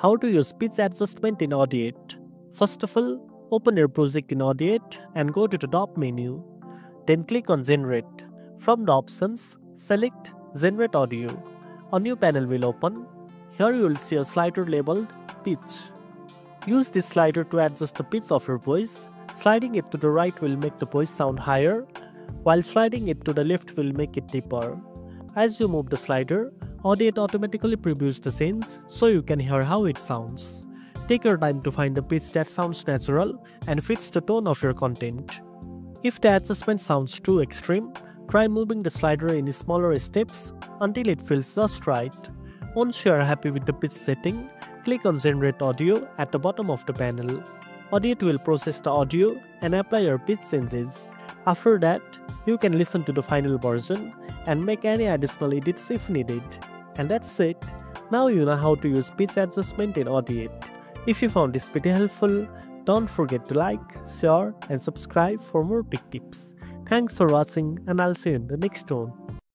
How to use pitch adjustment in Audiate. First of all, open your project in Audiate and go to the top menu. Then click on Generate. From the options, select Generate Audio. A new panel will open. Here you will see a slider labeled Pitch. Use this slider to adjust the pitch of your voice. Sliding it to the right will make the voice sound higher, while sliding it to the left will make it deeper. As you move the slider, Audiate automatically previews the change so you can hear how it sounds. Take your time to find the pitch that sounds natural and fits the tone of your content. If the adjustment sounds too extreme, try moving the slider in smaller steps until it feels just right. Once you are happy with the pitch setting, click on Generate Audio at the bottom of the panel. Audiate will process the audio and apply your pitch changes. After that, you can listen to the final version and make any additional edits if needed. And that's it. Now you know how to use pitch adjustment in Audiate. If you found this video helpful, don't forget to like, share and subscribe for more tech tips. Thanks for watching and I'll see you in the next one.